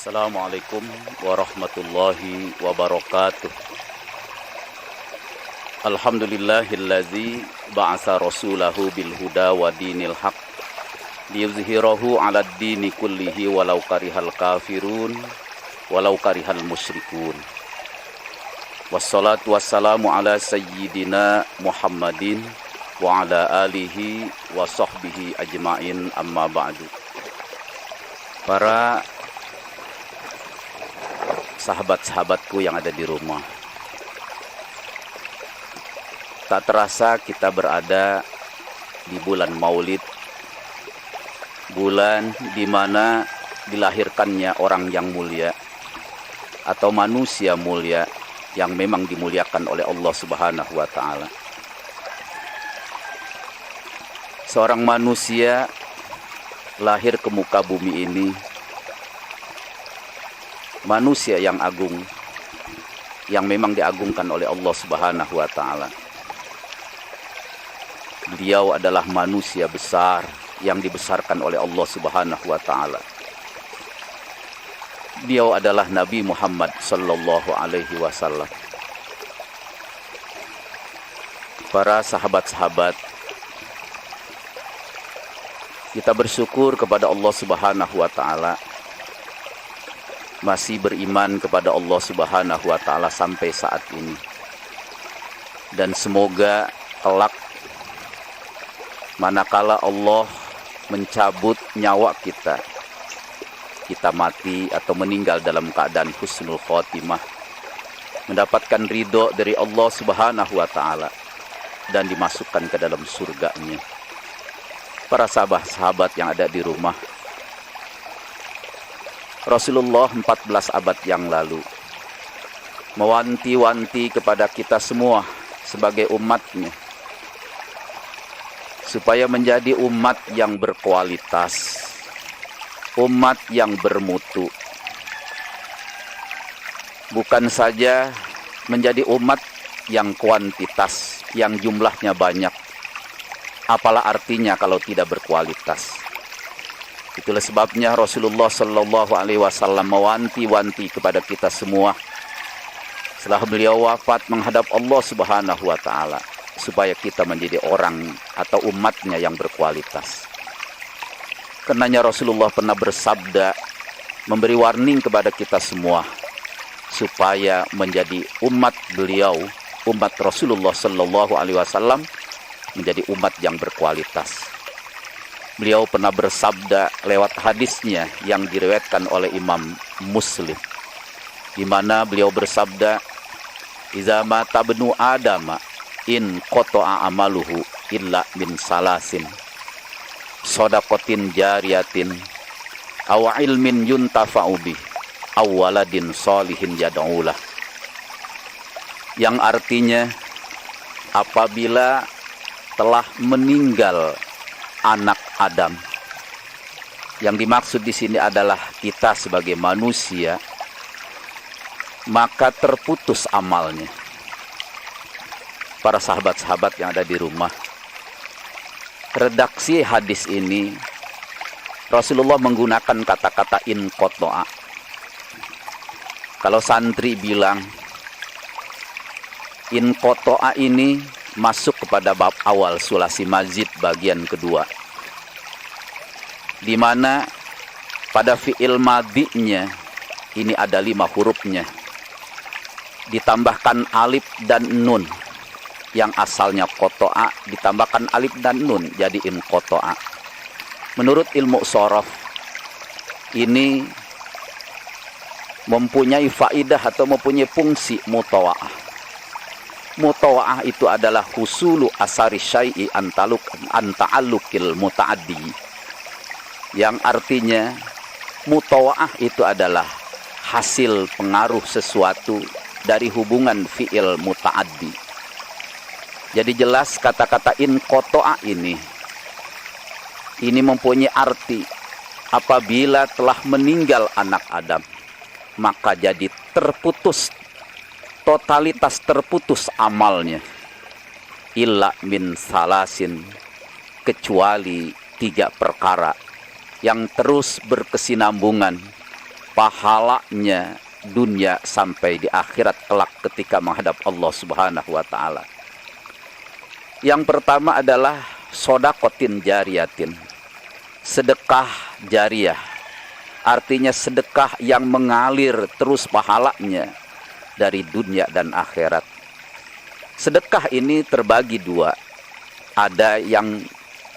Assalamualaikum warahmatullahi wabarakatuh. Alhamdulillahillazi ba'asa rasulahu bil huda wa dinil haq liyuzhirahu 'alad dini kullihi walau karihal kafirun walau karihal musyrikun. Wassalatu wassalamu ala sayyidina Muhammadin wa ala alihi wa sahbihi ajma'in, amma ba'du. Para sahabat-sahabatku yang ada di rumah, tak terasa kita berada di bulan Maulid, bulan di mana dilahirkannya orang yang mulia atau manusia mulia yang memang dimuliakan oleh Allah Subhanahu wa taala. Seorang manusia lahir ke muka bumi ini, manusia yang agung, yang memang diagungkan oleh Allah Subhanahu wa taala. Beliau adalah manusia besar yang dibesarkan oleh Allah Subhanahu wa taala. Beliau adalah Nabi Muhammad sallallahu alaihi wasallam. Para sahabat-sahabat, kita bersyukur kepada Allah Subhanahu wa taala masih beriman kepada Allah Subhanahu wa taala sampai saat ini. Dan semoga kelak manakala Allah mencabut nyawa kita mati atau meninggal dalam keadaan husnul khotimah, mendapatkan ridho dari Allah Subhanahu wa taala dan dimasukkan ke dalam surganya. Para sahabat-sahabat yang ada di rumah, Rasulullah 14 abad yang lalu mewanti-wanti kepada kita semua sebagai umatnya supaya menjadi umat yang berkualitas, umat yang bermutu. Bukan saja menjadi umat yang kuantitas, yang jumlahnya banyak. Apalah artinya kalau tidak berkualitas? Itulah sebabnya Rasulullah Sallallahu Alaihi Wasallam mewanti-wanti kepada kita semua setelah beliau wafat menghadap Allah Subhanahu Wa Taala supaya kita menjadi orang atau umatnya yang berkualitas. Karenanya Rasulullah pernah bersabda, memberi warning kepada kita semua supaya menjadi umat beliau, umat Rasulullah Sallallahu Alaihi Wasallam, menjadi umat yang berkualitas. Beliau pernah bersabda lewat hadisnya yang diriwayatkan oleh Imam Muslim, di mana beliau bersabda, "Iza mata bnu Adama in qata'a amaluhu illa min salasin, shadaqatin jariyatin, aw ilmin yuntafa'u bih, aw waladin sholihin yad'ulah." Yang artinya, apabila telah meninggal anak Adam, yang dimaksud di sini adalah kita sebagai manusia, maka terputus amalnya. Para sahabat-sahabat yang ada di rumah, redaksi hadis ini Rasulullah menggunakan kata-kata in qata'a. Kalau santri bilang in qata'a ini masuk kepada bab awal sulasi mazid bagian kedua, di mana pada fi'il madinya ini ada 5 hurufnya, ditambahkan alif dan nun, yang asalnya qata'a ditambahkan alif dan nun jadi in qata'a. Menurut ilmu shorof, ini mempunyai faidah atau mempunyai fungsi mutawa'ah. Mutawa'ah itu adalah husulu asari syai'i anta'allukil muta'addi, yang artinya mutawa'ah itu adalah hasil pengaruh sesuatu dari hubungan fi'il muta'addi. Jadi jelas kata-kata in qata'a ini mempunyai arti apabila telah meninggal anak Adam, maka jadi terputus, totalitas terputus amalnya. Illa min salasin, kecuali 3 perkara yang terus berkesinambungan, pahalanya dunia sampai di akhirat kelak ketika menghadap Allah Subhanahu wa taala. Yang pertama adalah sodakotin jariyatin, sedekah jariah. Artinya sedekah yang mengalir terus pahalanya dari dunia dan akhirat. Sedekah ini terbagi dua. Ada yang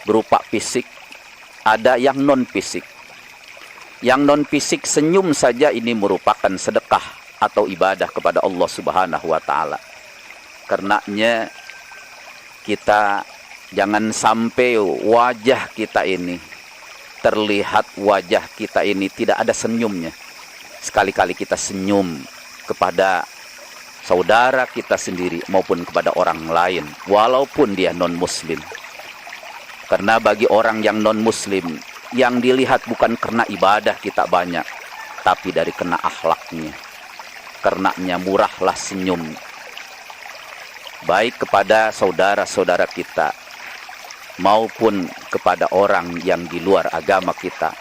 berupa fisik, ada yang non fisik. Yang non fisik, senyum saja ini merupakan sedekah atau ibadah kepada Allah Subhanahu wa taala. Karenanya kita jangan sampai wajah kita ini terlihat, wajah kita ini tidak ada senyumnya. Sekali-kali kita senyum kepada saudara kita sendiri maupun kepada orang lain, walaupun dia non muslim. Karena bagi orang yang non muslim, yang dilihat bukan karena ibadah kita banyak, tapi dari kena akhlaknya. Karenanya murahlah senyum, baik kepada saudara-saudara kita maupun kepada orang yang di luar agama kita.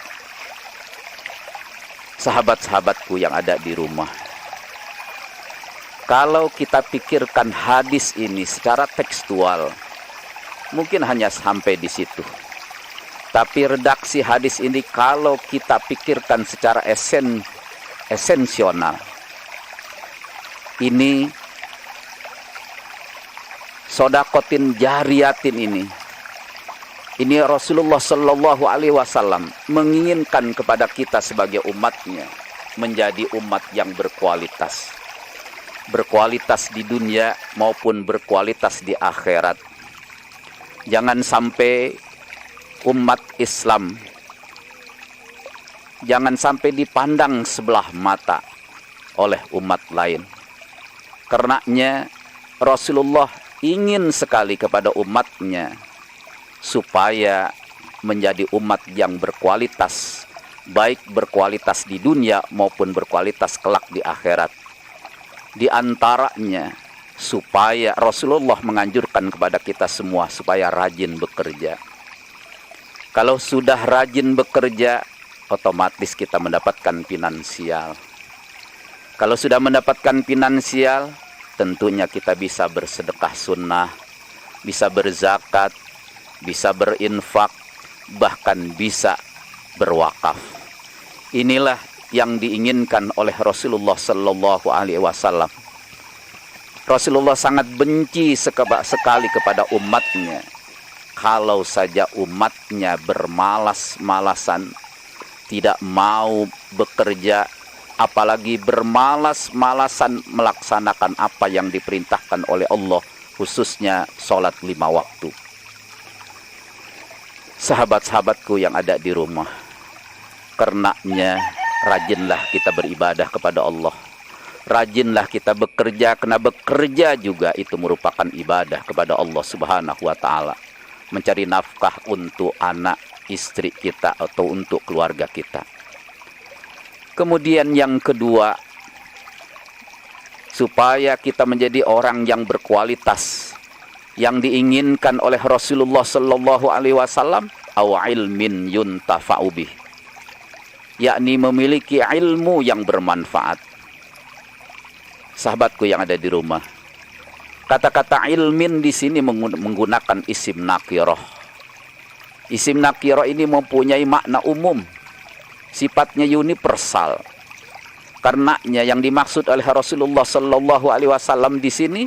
Sahabat-sahabatku yang ada di rumah, kalau kita pikirkan hadis ini secara tekstual, mungkin hanya sampai di situ. Tapi redaksi hadis ini kalau kita pikirkan secara esensional, ini sodakotin jariyatin ini Rasulullah Shallallahu Alaihi Wasallam menginginkan kepada kita sebagai umatnya menjadi umat yang berkualitas. Berkualitas di dunia maupun berkualitas di akhirat. Jangan sampai umat Islam jangan sampai dipandang sebelah mata oleh umat lain. Karenanya Rasulullah ingin sekali kepada umatnya supaya menjadi umat yang berkualitas, baik berkualitas di dunia maupun berkualitas kelak di akhirat. Di antaranya supaya Rasulullah menganjurkan kepada kita semua supaya rajin bekerja. Kalau sudah rajin bekerja, otomatis kita mendapatkan finansial. Kalau sudah mendapatkan finansial, tentunya kita bisa bersedekah sunnah, bisa berzakat, bisa berinfak, bahkan bisa berwakaf. Inilah yang diinginkan oleh Rasulullah Sallallahu Alaihi Wasallam. Rasulullah sangat benci sekali kepada umatnya kalau saja umatnya bermalas-malasan, tidak mau bekerja, apalagi bermalas-malasan melaksanakan apa yang diperintahkan oleh Allah, khususnya sholat 5 waktu. Sahabat-sahabatku yang ada di rumah, karenanya rajinlah kita beribadah kepada Allah. Rajinlah kita bekerja, karena bekerja juga itu merupakan ibadah kepada Allah Subhanahu wa taala. Mencari nafkah untuk anak, istri kita atau untuk keluarga kita. Kemudian yang kedua, supaya kita menjadi orang yang berkualitas, yang diinginkan oleh Rasulullah Sallallahu Alaihi Wasallam, aw ilmin yuntafa'u bih, yakni memiliki ilmu yang bermanfaat. Sahabatku yang ada di rumah, kata-kata ilmin di sini menggunakan isim nakirah. Isim nakirah ini mempunyai makna umum, sifatnya universal. Karenanya yang dimaksud oleh Rasulullah Sallallahu Alaihi Wasallam di sini,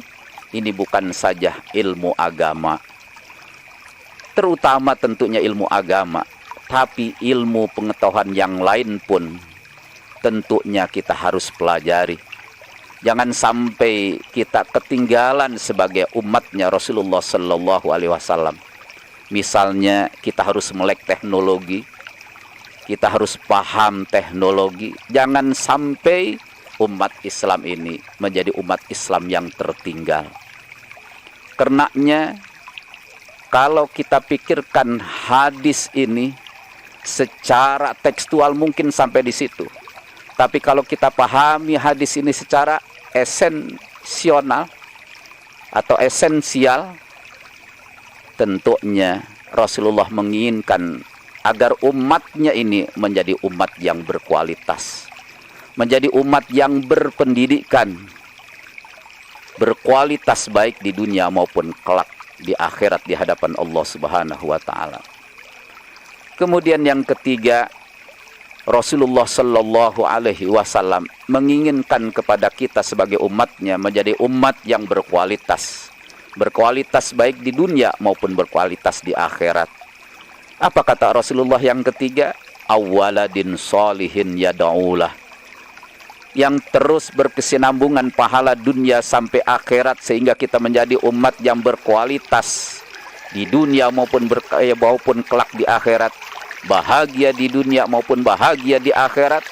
ini bukan saja ilmu agama, terutama tentunya ilmu agama, tapi ilmu pengetahuan yang lain pun tentunya kita harus pelajari. Jangan sampai kita ketinggalan sebagai umatnya Rasulullah Sallallahu Alaihi Wasallam. Misalnya kita harus melek teknologi, kita harus paham teknologi. Jangan sampai umat Islam ini menjadi umat Islam yang tertinggal. Karenanya kalau kita pikirkan hadis ini secara tekstual mungkin sampai di situ. Tapi kalau kita pahami hadis ini secara esensial atau esensial, tentunya Rasulullah menginginkan agar umatnya ini menjadi umat yang berkualitas. menjadi umat yang berpendidikan, berkualitas baik di dunia maupun kelak di akhirat di hadapan Allah Subhanahu wa taala. Kemudian yang ketiga, Rasulullah Sallallahu Alaihi Wasallam menginginkan kepada kita sebagai umatnya menjadi umat yang berkualitas baik di dunia maupun berkualitas di akhirat. Apa kata Rasulullah yang ketiga? Awaladin solihin yad'ulah, yang terus berkesinambungan pahala dunia sampai akhirat sehingga kita menjadi umat yang berkualitas di dunia maupun kelak di akhirat, bahagia di dunia maupun bahagia di akhirat,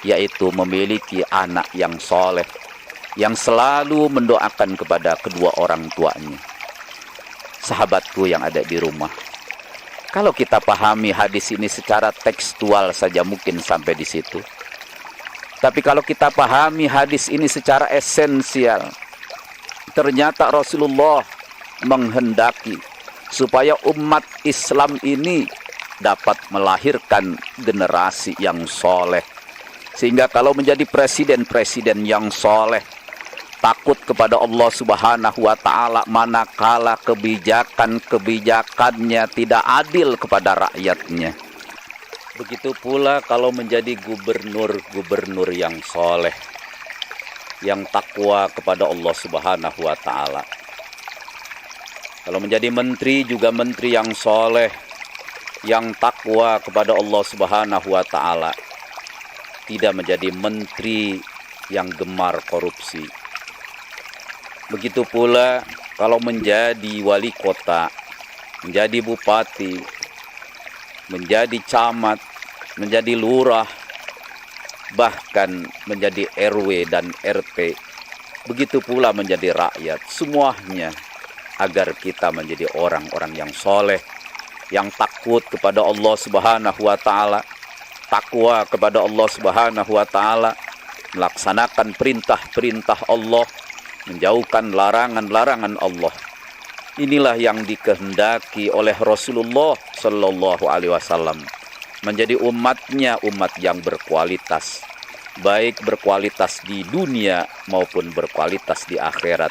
yaitu memiliki anak yang soleh yang selalu mendoakan kepada kedua orang tuanya. Sahabatku yang ada di rumah, kalau kita pahami hadis ini secara tekstual saja mungkin sampai di situ. Tapi kalau kita pahami hadis ini secara esensial, ternyata Rasulullah menghendaki supaya umat Islam ini dapat melahirkan generasi yang soleh. Sehingga kalau menjadi presiden-presiden yang soleh, takut kepada Allah Subhanahu wa taala manakala kebijakan-kebijakannya tidak adil kepada rakyatnya. Begitu pula kalau menjadi gubernur-gubernur yang soleh, yang takwa kepada Allah Subhanahu wa taala. Kalau menjadi menteri juga menteri yang soleh, yang takwa kepada Allah Subhanahu wa taala, tidak menjadi menteri yang gemar korupsi. Begitu pula kalau menjadi wali kota, menjadi bupati, menjadi camat, menjadi lurah, bahkan menjadi RW dan RT. Begitu pula menjadi rakyat, semuanya agar kita menjadi orang-orang yang soleh, yang takut kepada Allah Subhanahu wa taala, takwa kepada Allah Subhanahu wa taala, melaksanakan perintah-perintah Allah, menjauhkan larangan-larangan Allah. Inilah yang dikehendaki oleh Rasulullah Sallallahu Alaihi Wasallam, menjadi umatnya umat yang berkualitas, baik berkualitas di dunia maupun berkualitas di akhirat,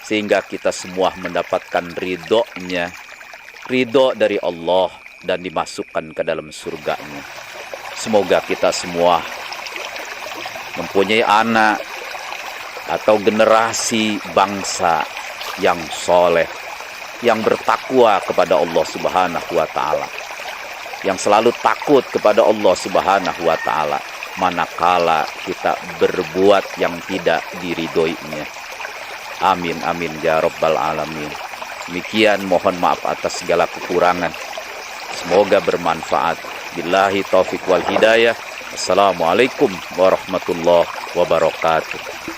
sehingga kita semua mendapatkan ridho-Nya, ridho dari Allah, dan dimasukkan ke dalam surga-Nya. Semoga kita semua mempunyai anak atau generasi bangsa yang soleh, yang bertakwa kepada Allah Subhanahu wa taala, yang selalu takut kepada Allah Subhanahu wa taala manakala kita berbuat yang tidak diridhoinya. Amin amin ya rabbal alamin. Demikian, mohon maaf atas segala kekurangan. Semoga bermanfaat. Billahi taufik wal hidayah. Assalamualaikum warahmatullahi wabarakatuh.